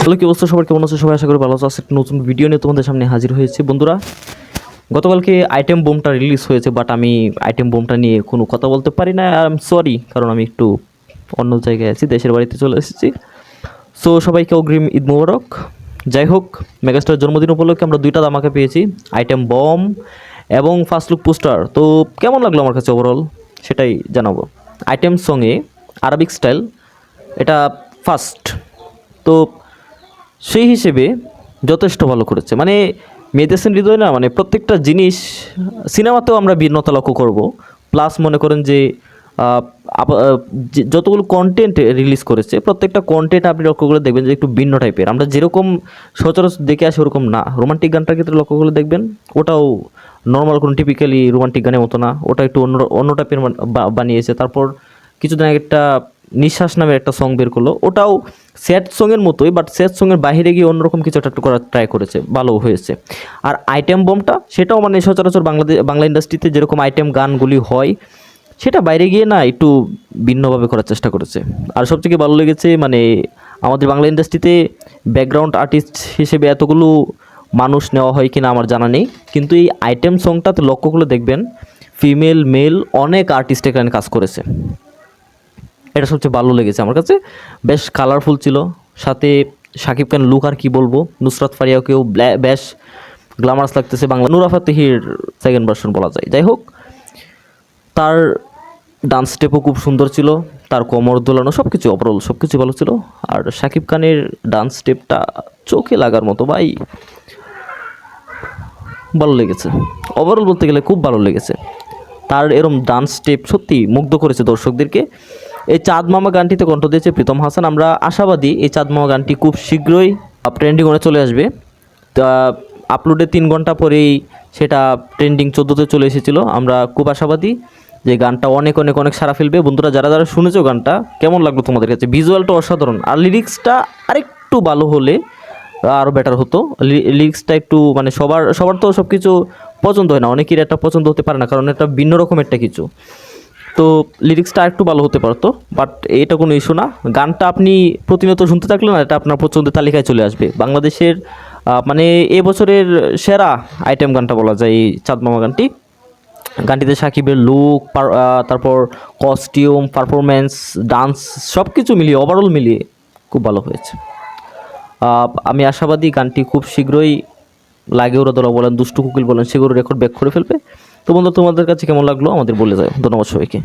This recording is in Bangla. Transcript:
হ্যালো, কি অবস্থা সবার, কেমন আছে সবাই? আশা করি ভালো আছে। একটা নতুন ভিডিও নিয়ে তোমাদের সামনে হাজির হয়েছে বন্ধুরা। গতকালকে আইটেম বোমটা রিলিজ হয়েছে, বাট আমি আইটেম বোমটা নিয়ে কোনো কথা বলতে পারি না। আই এম সরি, কারণ আমি একটু অন্য জায়গায় আছি, দেশের বাড়িতে চলে এসেছি। সো সবাইকে অগ্রিম ঈদ মোবারক। যাই হোক, মেগাস্টার জন্মদিন উপলক্ষে আমরা দুইটা ধামাকা পেয়েছি, আইটেম বম এবং ফার্স্ট লুক পোস্টার। তো কেমন লাগলো আমার কাছে ওভারঅল সেটাই জানাবো। আইটেম সঙ্গে আরবিক স্টাইল, এটা ফার্স্ট, তো সেই হিসেবে যথেষ্ট ভালো করেছে। মানে মেডিসিন হৃদয় না, মানে প্রত্যেকটা জিনিস সিনেমাতেও আমরা ভিন্নতা লক্ষ্য করব। প্লাস মনে করেন যে যতগুলো কন্টেন্ট রিলিজ করেছে, প্রত্যেকটা কন্টেন্ট আপনি লক্ষ্য করে দেখবেন যে একটু ভিন্ন টাইপের। আমরা যেরকম সচরাচর দেখে আসি ওরকম না। রোমান্টিক গানটার ক্ষেত্রে লক্ষ্য করে দেখবেন, ওটাও নর্মাল কোনো টিপিক্যালি রোমান্টিক গানের মতো না, ওটা একটু অন্য টাইপের বানিয়েছে। তারপর কিছুদিন আগে একটা নিঃশ্বাস নামের একটা সং বের করলো, ওটাও স্যাড সঙের মতোই, বাট স্যাড সঙের বাইরে গিয়ে অন্যরকম কিছু একটা করার ট্রাই করেছে, ভালো হয়েছে। আর আইটেম বমটা সেটাও মানে সচরাচর বাংলা ইন্ডাস্ট্রিতে যেরকম আইটেম গানগুলি হয়, সেটা বাইরে গিয়ে না একটু ভিন্নভাবে করার চেষ্টা করেছে। আর সবথেকে ভালো লেগেছে মানে আমাদের বাংলা ইন্ডাস্ট্রিতে ব্যাকগ্রাউন্ড আর্টিস্ট হিসেবে এতগুলো মানুষ নেওয়া হয় কিনা আমার জানা নেই, কিন্তু এই আইটেম সংটাতে লক্ষ্য করে দেখবেন ফিমেল মেল অনেক আর্টিস্ট এখানে কাজ করেছে। এটা সবচেয়ে ভালো লেগেছে আমার কাছে, বেশ কালারফুল ছিল। সাথে শাকিব খান লুক আর কি বলবো, নুসরাত ফারিয়াকেও বেশ গ্ল্যামারাস লাগতেছে। বাংলা নূরা ফাতেহির সেকেন্ড ভার্সন বলা যায়। যাই হোক, তার ডান্স স্টেপও খুব সুন্দর ছিল, তার কোমর দোলানো সব কিছু, ওভারঅল সব কিছু ভালো ছিল। আর শাকিব খানের ডান্স স্টেপটা চোখে লাগার মতো ভাই, ভালো লেগেছে। ওভারঅল বলতে গেলে খুব ভালো লেগেছে। তার এরম ডান্স স্টেপ সত্যি মুগ্ধ করেছে দর্শকদেরকে। এই চাঁদ মামা গানটিতে কণ্ঠ দিয়েছে প্রীতম হাসান। আমরা আশাবাদী এই চাঁদ মামা গানটি খুব শীঘ্রই ট্রেন্ডিং করে চলে আসবে। তা আপলোডের 3 ঘন্টা পরেই সেটা ট্রেন্ডিং 14তে চলে এসেছিলো। আমরা খুব আশাবাদী যে গানটা অনেক অনেক অনেক সারা ফেলবে। বন্ধুরা যারা যারা শুনেছো গানটা, কেমন লাগলো তোমাদের কাছে? ভিজুয়ালটা অসাধারণ, আর লিরিক্সটা আরেকটু ভালো হলে আরও বেটার হতো। লিরিক্সটা একটু মানে সবার তো সব কিছু পছন্দ হয় না, অনেকের একটা পছন্দ হতে পারে না, কারণ এটা ভিন্ন রকম একটা কিছু। তো লিরিক্সটা একটু ভালো হতে পারতো, বাট এটা কোনো ইস্যু না। গানটা আপনি প্রতিনিয়ত শুনতে থাকলে না, এটা আপনার পছন্দের তালিকায় চলে আসবে। বাংলাদেশের মানে এবছরের সেরা আইটেম গানটা বলা যায় এই চাঁদ মামা গানটি। গানটিতে সাকিবের লুক, তারপর কস্টিউম, পারফরমেন্স, ডান্স সব কিছু মিলিয়ে, ওভারঅল মিলিয়ে খুব ভালো হয়েছে। আমি আশাবাদী গানটি খুব শীঘ্রই লাগে ওরা দোলা বলেন, দুষ্টু কুকিল বলেন, সেগুলো রেকর্ড ব্যাক করে ফেলবে। তো বন্ধু, তোমাদের কাছে কেমন লাগলো আমাদের বলে যায়। ধন্যবাদ সবাইকে।